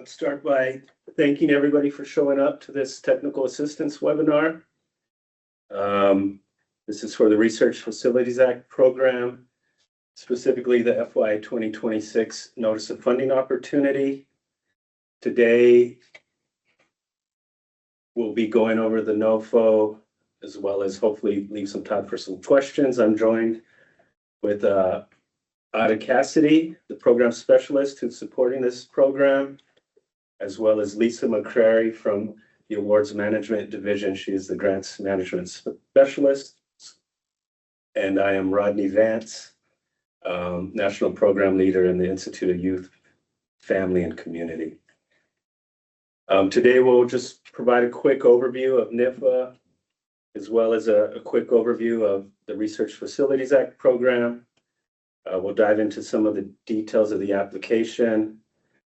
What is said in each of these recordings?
I'll start by thanking everybody for showing up to this technical assistance webinar. This is for the Research Facilities Act program, specifically the FY 2026 Notice of Funding Opportunity. Today, we'll be going over the NOFO, as well as hopefully leave some time for some questions. I'm joined with Ada Cassidy, the program specialist who's supporting this program, as well as Lisa McCrary from the Awards Management Division. She is the Grants Management Specialist. And I am Rodney Vance, National Program Leader in the Institute of Youth, Family, and Community. Today, we'll just provide a quick overview of NIFA, as well as a quick overview of the Research Facilities Act program. We'll dive into some of the details of the application,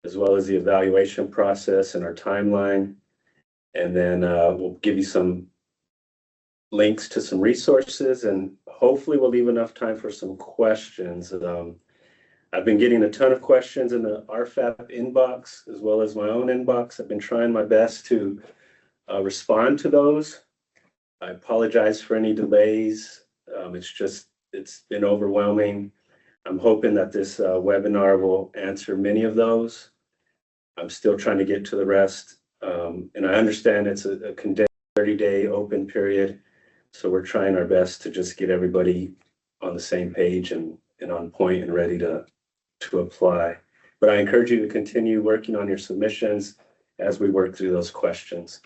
as well as the evaluation process and our timeline. And then we'll give you some links to some resources, and hopefully we'll leave enough time for some questions. I've been getting a ton of questions in the RFAP inbox, as well as my own inbox. I've been trying my best to respond to those. I apologize for any delays. It's been overwhelming. I'm hoping that this webinar will answer many of those. I'm still trying to get to the rest. And I understand it's a condensed 30-day open period. So we're trying our best to just get everybody on the same page and on point and ready to apply. But I encourage you to continue working on your submissions as we work through those questions.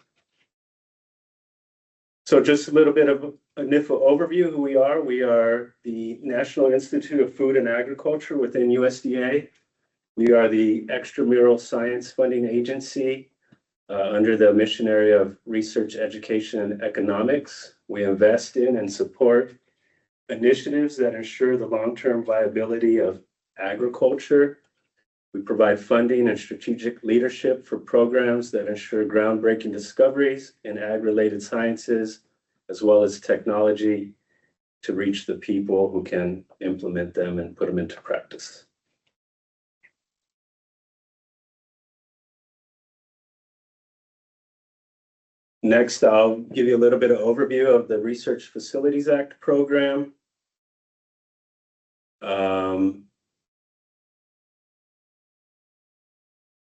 So just a little bit of a NIFA overview of who we are. We are the National Institute of Food and Agriculture within USDA. We are the extramural science funding agency under the mission area of research, education, and economics. We invest in and support initiatives that ensure the long-term viability of agriculture. We provide funding and strategic leadership for programs that ensure groundbreaking discoveries in ag-related sciences, as well as technology to reach the people who can implement them and put them into practice. Next, I'll give you a little bit of overview of the Research Facilities Act program.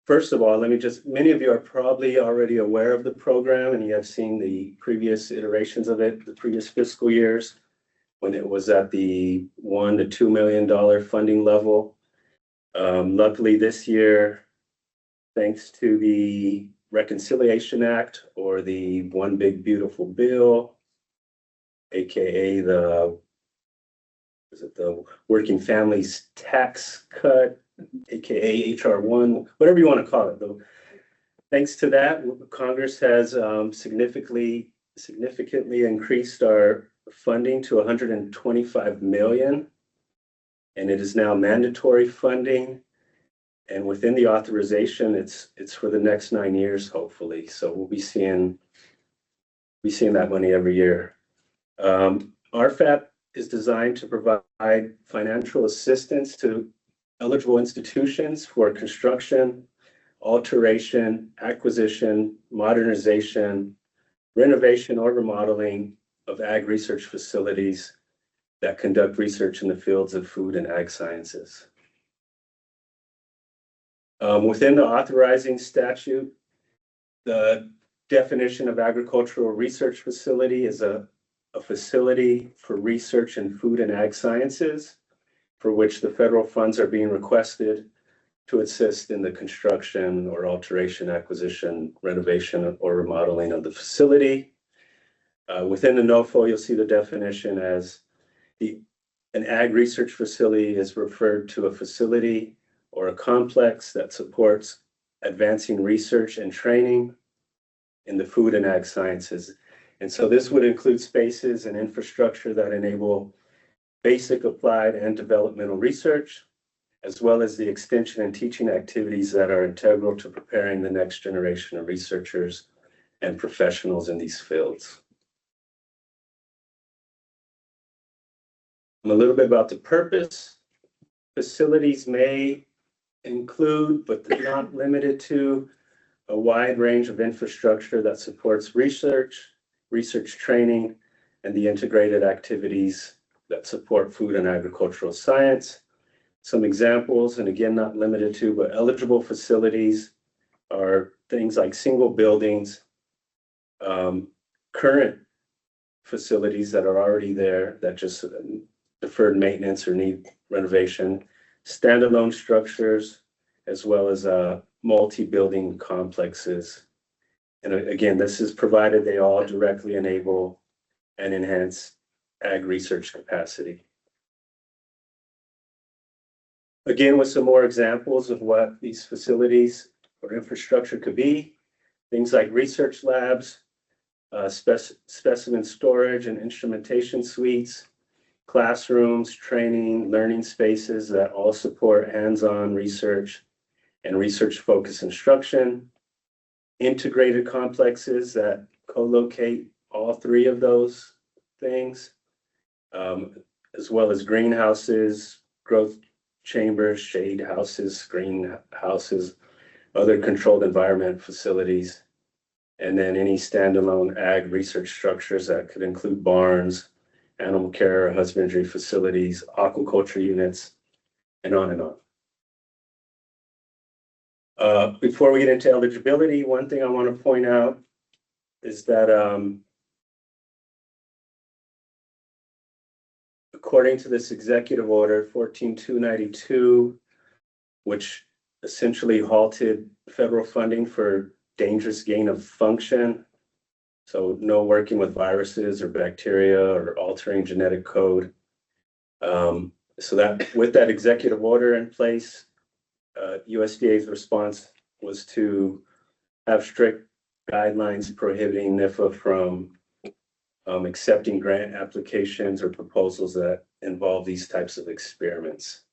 First of all, many of you are probably already aware of the program, and you have seen the previous iterations of it, the previous fiscal years, when it was at the $1 to $2 million funding level. Luckily this year, thanks to the Reconciliation Act, or the One Big Beautiful Bill, aka the Working Families Tax Cut, aka HR1, whatever you want to call it. Though, thanks to that, Congress has significantly increased our funding to $125 million, and it is now mandatory funding. And within the authorization, it's for the next 9 years, hopefully. So we'll be seeing that money every year. RFAP is designed to provide financial assistance to eligible institutions for construction, alteration, acquisition, modernization, renovation, or remodeling of ag research facilities that conduct research in the fields of food and ag sciences. Within the authorizing statute, the definition of agricultural research facility is a facility for research in food and ag sciences, for which the federal funds are being requested to assist in the construction or alteration, acquisition, renovation, or remodeling of the facility. Within the NOFO, you'll see the definition as an ag research facility is referred to a facility or a complex that supports advancing research and training in the food and ag sciences. And so this would include spaces and infrastructure that enable basic, applied, and developmental research, as well as the extension and teaching activities that are integral to preparing the next generation of researchers and professionals in these fields. A little bit about the purpose. Facilities may include, but they're not limited to, a wide range of infrastructure that supports research training, and the integrated activities that support food and agricultural science. Some examples, and again, not limited to, but eligible facilities are things like single buildings, current facilities that are already there that just deferred maintenance or need renovation, standalone structures, as well as multi-building complexes. And again, this is provided they all directly enable and enhance ag research capacity. Again, with some more examples of what these facilities or infrastructure could be, things like research labs, specimen storage and instrumentation suites, classrooms, training, learning spaces that all support hands-on research and research-focused instruction, integrated complexes that co-locate all three of those things, as well as greenhouses, growth chambers, shade houses, greenhouses, other controlled environment facilities, and then any standalone ag research structures that could include barns, animal care, husbandry facilities, aquaculture units, and on and on. Before we get into eligibility, one thing I want to point out is that according to this executive order 14292, which essentially halted federal funding for dangerous gain of function, so no working with viruses or bacteria or altering genetic code. So that with that executive order in place, USDA's response was to have strict guidelines prohibiting NIFA from accepting grant applications or proposals that involve these types of experiments.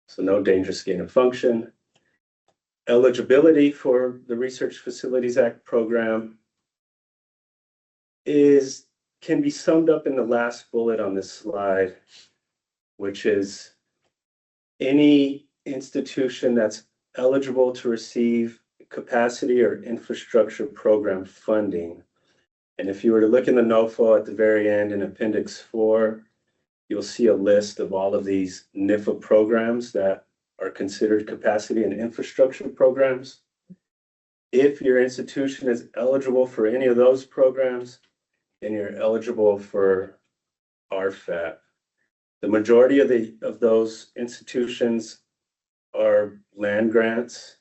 So no dangerous gain of function. Eligibility for the Research Facilities Act program can be summed up in the last bullet on this slide, which is any institution that's eligible to receive capacity or infrastructure program funding. And if you were to look in the NOFO at the very end in Appendix 4, you'll see a list of all of these NIFA programs that are considered capacity and infrastructure programs. If your institution is eligible for any of those programs, then you're eligible for RFAP. The majority of those institutions are land grants,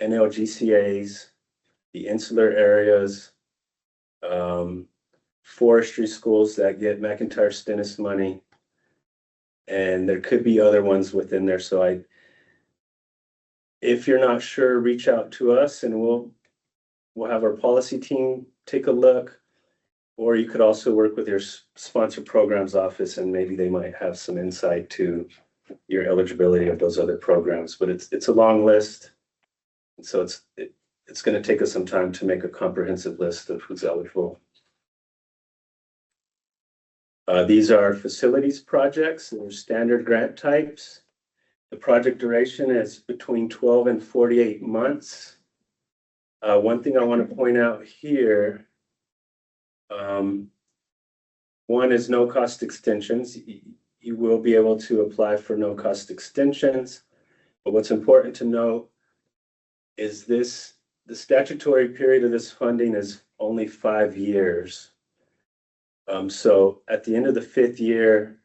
NLGCAs, the insular areas, forestry schools that get McIntyre-Stennis money, and there could be other ones within there. So if you're not sure, reach out to us and we'll have our policy team take a look, or you could also work with your sponsor programs office and maybe they might have some insight to your eligibility of those other programs. But it's a long list, and so it's going to take us some time to make a comprehensive list of who's eligible. These are facilities projects. They're standard grant types. The project duration is between 12 and 48 months. One thing I want to point out here, one is no cost extensions. You will be able to apply for no cost extensions. But what's important to note is the statutory period of this funding is only 5 years. So at the end of the 5th year,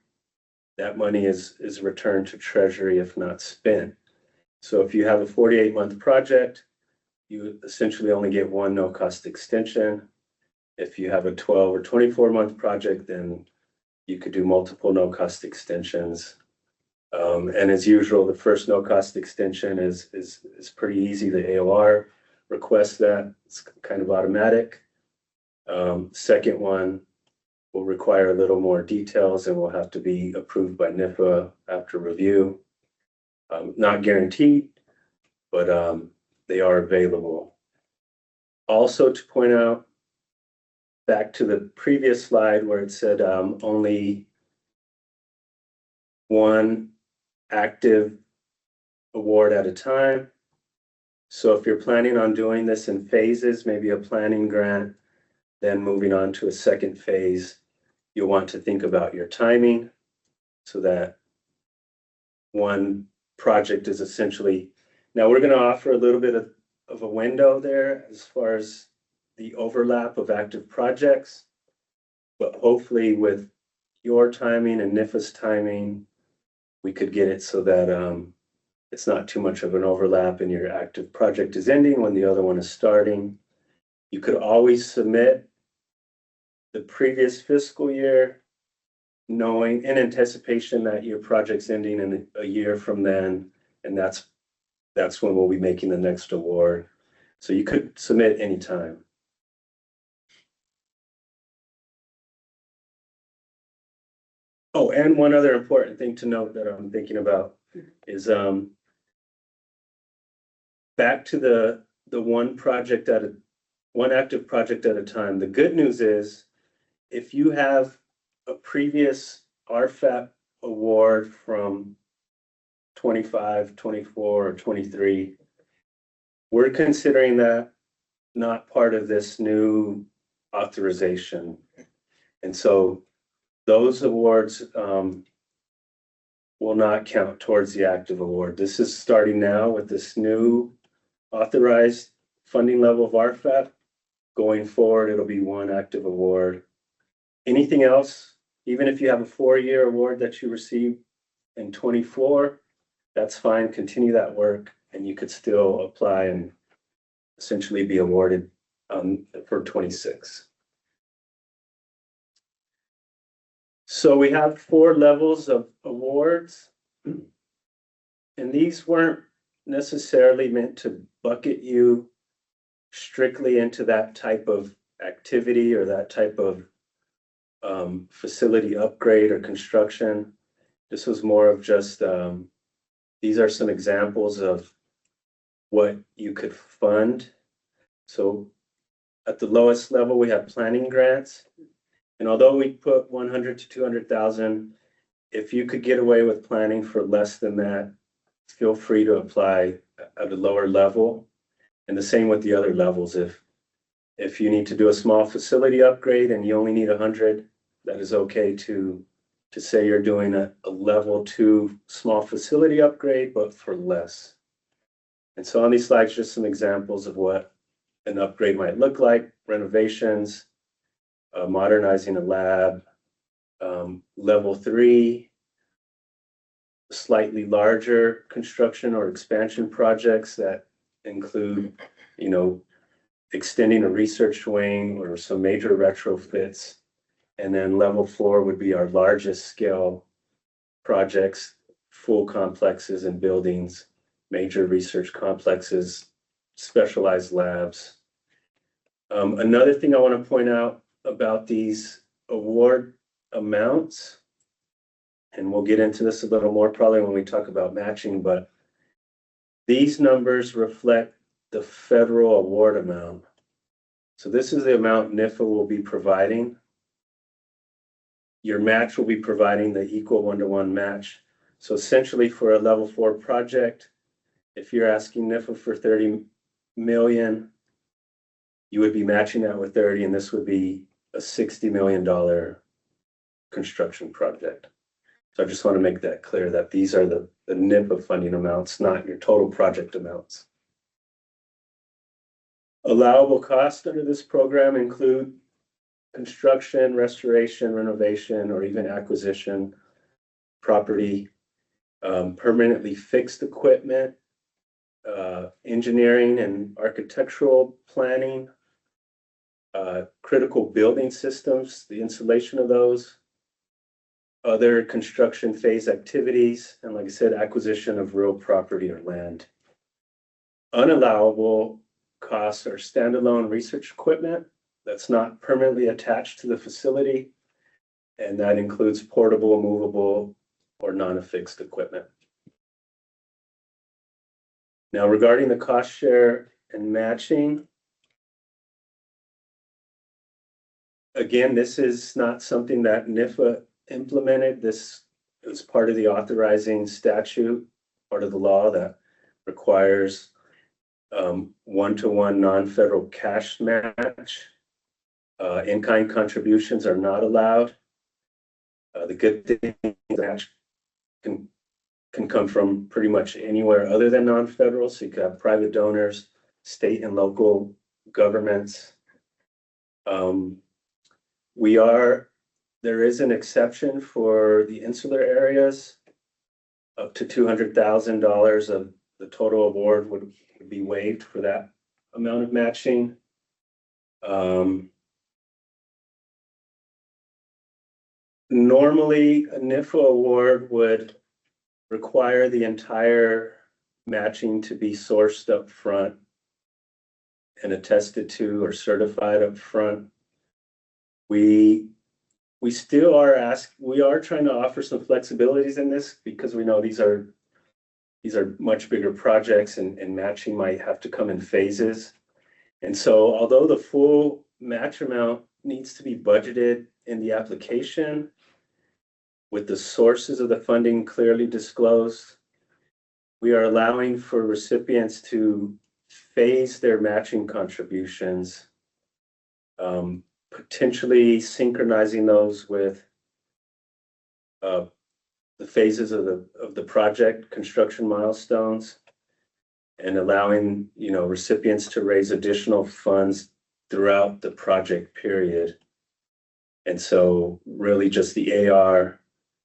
that money is returned to Treasury if not spent. So if you have a 48-month project, you essentially only get one no-cost extension. If you have a 12 or 24-month project, then you could do multiple no-cost extensions. And as usual, the first no-cost extension is pretty easy. The AOR requests that. It's kind of automatic. Second one will require a little more details and will have to be approved by NIFA after review. Not guaranteed, but they are available. Also to point out, back to the previous slide where it said only one active award at a time. So if you're planning on doing this in phases, maybe a planning grant, then moving on to a second phase, you'll want to think about your timing so that one project is essentially, now we're going to offer a little bit of a window there as far as the overlap of active projects, but hopefully with your timing and NIFA's timing, we could get it so that it's not too much of an overlap and your active project is ending when the other one is starting. You could always submit the previous fiscal year, knowing in anticipation that your project's ending in a year from then, and that's when we'll be making the next award. So you could submit anytime. Oh, and one other important thing to note that I'm thinking about is back to the one active project at a time. The good news is if you have a previous RFAP award from 25, 24, or 23, we're considering that not part of this new authorization. And so those awards will not count towards the active award. This is starting now with this new authorized funding level of RFAP. Going forward, it'll be one active award. Anything else, even if you have a 4-year award that you received in 24, that's fine, continue that work, and you could still apply and essentially be awarded for 26. So we have 4 levels of awards, and these weren't necessarily meant to bucket you strictly into that type of activity or that type of facility upgrade or construction. This was more of just, these are some examples of what you could fund. So at the lowest level, we have planning grants. And although we put 100 to 200,000, if you could get away with planning for less than that, feel free to apply at a lower level. And the same with the other levels. If you need to do a small facility upgrade and you only need 100, that is okay to say you're doing a level 2 small facility upgrade, but for less. And so on these slides, just some examples of what an upgrade might look like: renovations, modernizing a lab, level 3, slightly larger construction or expansion projects that include, extending a research wing or some major retrofits. And then level 4 would be our largest scale projects, full complexes and buildings, major research complexes, specialized labs. Another thing I want to point out about these award amounts, and we'll get into this a little more probably when we talk about matching, but these numbers reflect the federal award amount. So this is the amount NIFA will be providing. Your match will be providing the equal 1-to-1 match. So essentially for a level 4 project, if you're asking NIFA for 30 million, you would be matching that with 30, and this would be a $60 million construction project. So I just want to make that clear that these are the NIFA funding amounts, not your total project amounts. Allowable costs under this program include construction, restoration, renovation, or even acquisition, property, permanently fixed equipment, engineering and architectural planning, critical building systems, the installation of those, other construction phase activities, and like I said, acquisition of real property or land. Unallowable costs are standalone research equipment that's not permanently attached to the facility, and that includes portable, movable, or non-affixed equipment. Now, regarding the cost share and matching, again, this is not something that NIFA implemented. This is part of the authorizing statute, part of the law that requires one-to-one non-federal cash match. In-kind contributions are not allowed. The good thing is that can come from pretty much anywhere other than non-federal. So you could have private donors, state and local governments. There is an exception for the insular areas. Up to $200,000 of the total award would be waived for that amount of matching. Normally, a NIFA award would require the entire matching to be sourced up front and attested to or certified up front. We still are we are trying to offer some flexibilities in this because we know these are much bigger projects and matching might have to come in phases. And so although the full match amount needs to be budgeted in the application with the sources of the funding clearly disclosed, we are allowing for recipients to phase their matching contributions, potentially synchronizing those with the phases of the project construction milestones, and allowing recipients to raise additional funds throughout the project period. And so really just the AR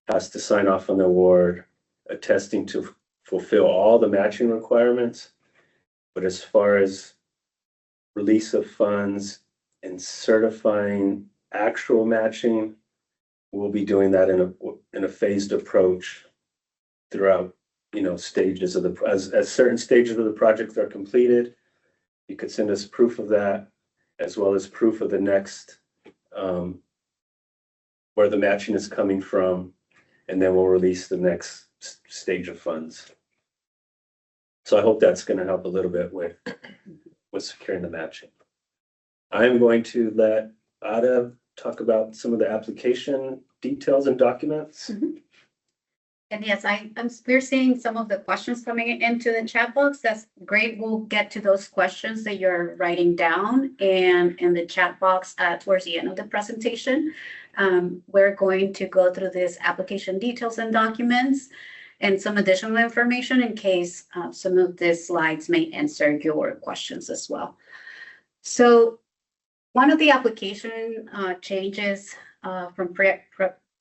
has to sign off on the award, attesting to fulfill all the matching requirements. But as far as release of funds and certifying actual matching, we'll be doing that in a phased approach throughout stages of as certain stages of the project are completed. You could send us proof of that, as well as proof of the next where the matching is coming from, and then we'll release the next stage of funds. So I hope that's going to help a little bit with securing the matching. I'm going to let Ada talk about some of the application details and documents. Mm-hmm. And yes, we're seeing some of the questions coming into the chat box. That's great. We'll get to those questions that you're writing down and in the chat box towards the end of the presentation. We're going to go through this application details and documents and some additional information in case some of these slides may answer your questions as well. So one of the application changes from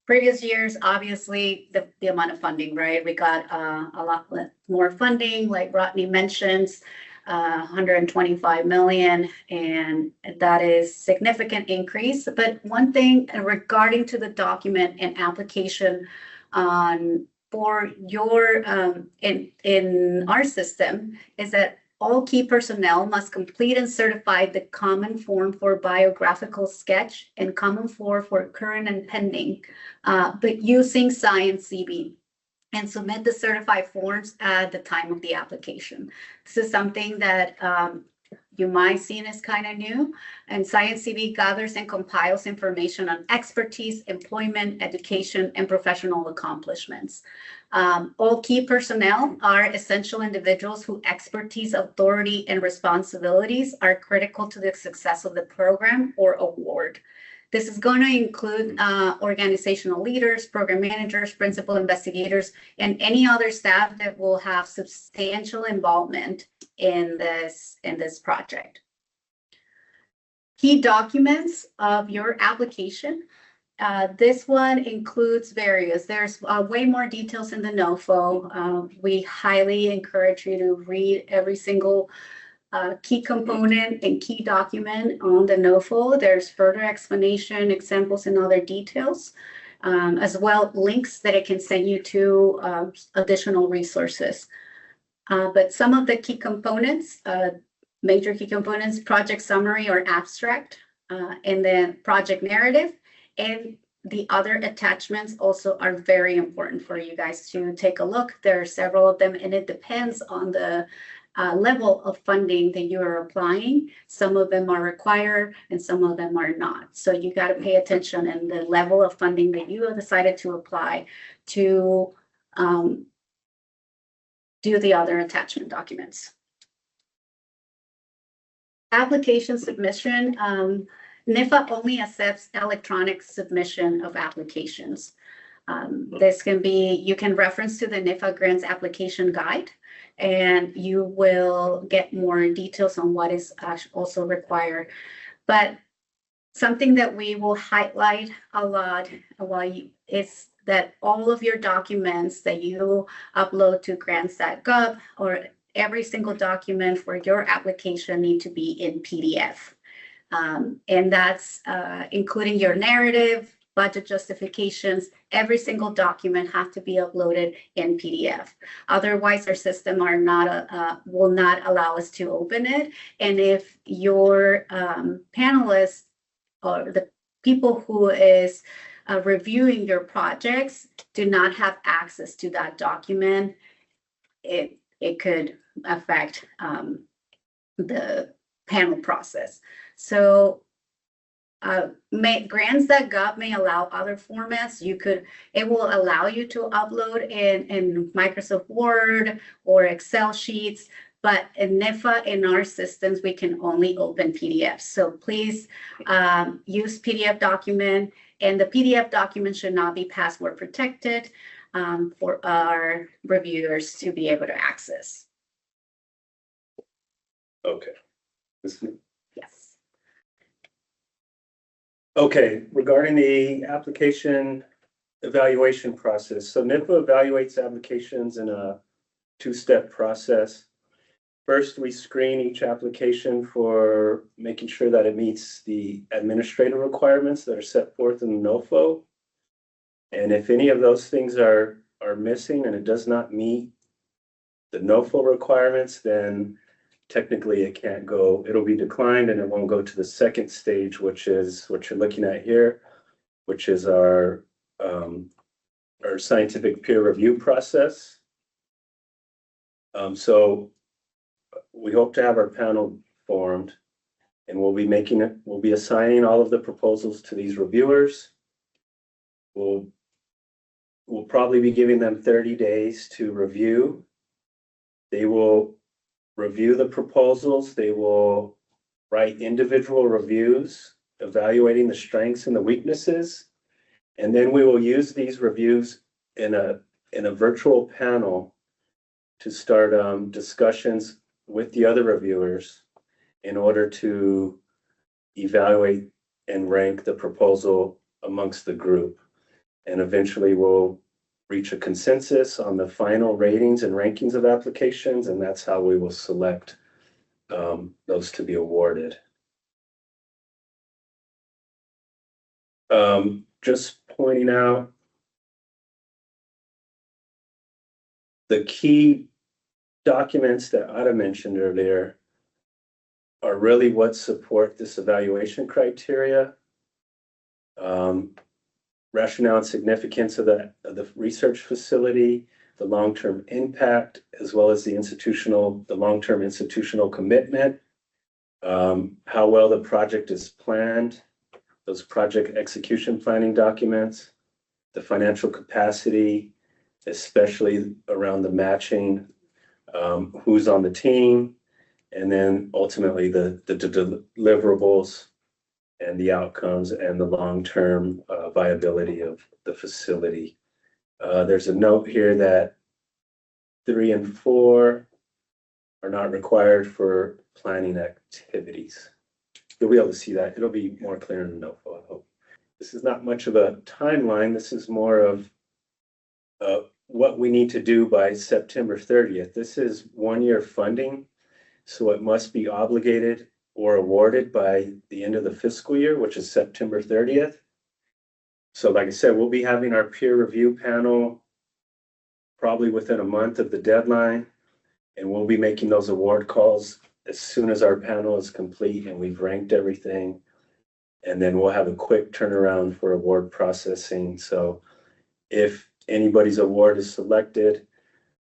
previous years, obviously, the amount of funding, right? We got a lot more funding, like Rodney mentions, 125 million, and that is significant increase. But one thing regarding to the document and application for your in our system is that all key personnel must complete and certify the common form for biographical sketch and common form for current and pending, but using Science CV, and submit the certified forms at the time of the application. This is something that you might see as kind of new, and Science CV gathers and compiles information on expertise, employment, education, and professional accomplishments. All key personnel are essential individuals whose expertise, authority, and responsibilities are critical to the success of the program or award. This is going to include organizational leaders, program managers, principal investigators, and any other staff that will have substantial involvement in this project. Key documents of your application. This one includes various. There's way more details in the NOFO. We highly encourage you to read every single key component and key document on the NOFO. There's further explanation, examples, and other details, as well links that it can send you to additional resources. But some of the key components, major key components, project summary or abstract, and then project narrative, and the other attachments also are very important for you guys to take a look. There are several of them, and it depends on the level of funding that you are applying. Some of them are required and some of them are not. So you got to pay attention in the level of funding that you have decided to apply to do the other attachment documents. Application submission, NIFA only accepts electronic submission of applications. This can be, you can reference to the NIFA grants application guide, and you will get more details on what is also required. But something that we will highlight a lot is that all of your documents that you upload to grants.gov or every single document for your application need to be in PDF. And that's including your narrative, budget justifications. Every single document has to be uploaded in PDF. Otherwise, our system will not allow us to open it. And if your panelists or the people who is reviewing your projects do not have access to that document, it could affect the panel process. So grants.gov may allow other formats. It will allow you to upload in Microsoft Word or Excel sheets, but in NIFA, in our systems, we can only open PDFs. So please use PDF document, and the PDF document should not be password protected for our reviewers to be able to access. Okay. Yes. Okay, regarding the application evaluation process. So NIFA evaluates applications in a two-step process. First, we screen each application for making sure that it meets the administrative requirements that are set forth in the NOFO. And if any of those things are missing and it does not meet the NOFO requirements, then technically it can't go, it'll be declined and it won't go to the second stage, which is what you're looking at here, which is our scientific peer review process. So we hope to have our panel formed, and we'll be assigning all of the proposals to these reviewers. We'll probably be giving them 30 days to review. They will review the proposals. They will write individual reviews, evaluating the strengths and the weaknesses. And then we will use these reviews in a virtual panel to start discussions with the other reviewers in order to evaluate and rank the proposal amongst the group. And eventually we'll reach a consensus on the final ratings and rankings of applications, and that's how we will select those to be awarded. Just pointing out the key documents that Ada mentioned earlier are really what support this evaluation criteria. Rationale and significance of the research facility, the long-term impact, as well as the long-term institutional commitment, how well the project is planned, those project execution planning documents, the financial capacity, especially around the matching, who's on the team, and then ultimately the deliverables and the outcomes and the long-term viability of the facility. There's a note here that 3 and 4 are not required for planning activities. You'll be able to see that. It'll be more clear in the NOFO, I hope. This is not much of a timeline. This is more of what we need to do by September 30th. This is 1-year funding, so it must be obligated or awarded by the end of the fiscal year, which is September 30th. So like I said, we'll be having our peer review panel probably within a month of the deadline, and we'll be making those award calls as soon as our panel is complete and we've ranked everything. And then we'll have a quick turnaround for award processing. So if anybody's award is selected,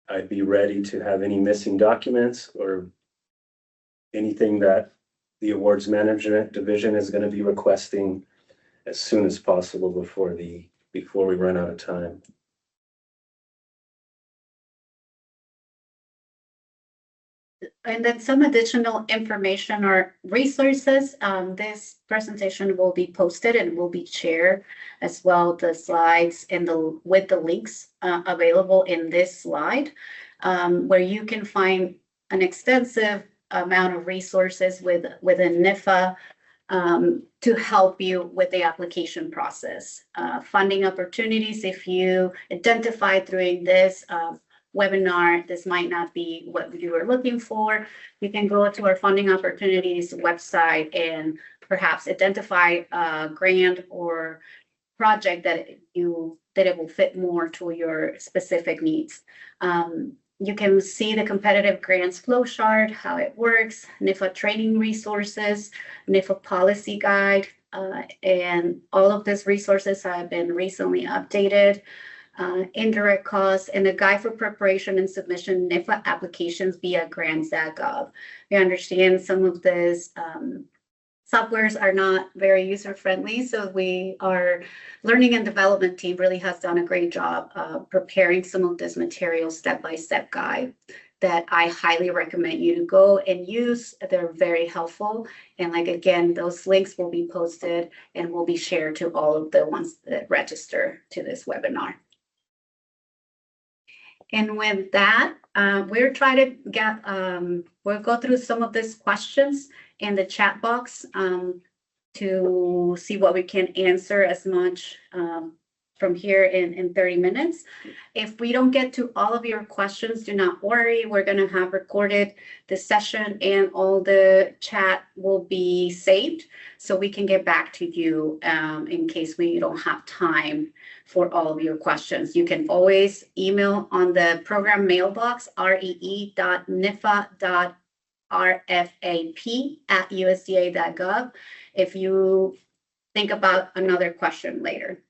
I'd be ready to have any missing documents or anything that the awards management division is going to be requesting as soon as possible before we run out of time. And then some additional information or resources. This presentation will be posted and will be shared as well, the slides and with the links available in this slide, where you can find an extensive amount of resources within NIFA to help you with the application process. Funding opportunities, if you identify during this webinar, this might not be what you are looking for, you can go to our funding opportunities website and perhaps identify a grant or project that it will fit more to your specific needs. You can see the competitive grants flow chart, how it works, NIFA training resources, NIFA policy guide, and all of these resources have been recently updated. Indirect costs, and a guide for preparation and submission NIFA applications via grants.gov. We understand some of these softwares are not very user-friendly, so our learning and development team really has done a great job preparing some of this material step-by-step guide that I highly recommend you to go and use. They're very helpful. And like, again, those links will be posted and will be shared to all of the ones that register to this webinar. And with that, we'll try to get, we'll go through some of these questions in the chat box to see what we can answer as much from here in 30 minutes. If we don't get to all of your questions, do not worry. We're going to have recorded the session and all the chat will be saved so we can get back to you in case we don't have time for all of your questions. You can always email on the program mailbox, ree.nifa.rfap@usda.gov if you think about another question later.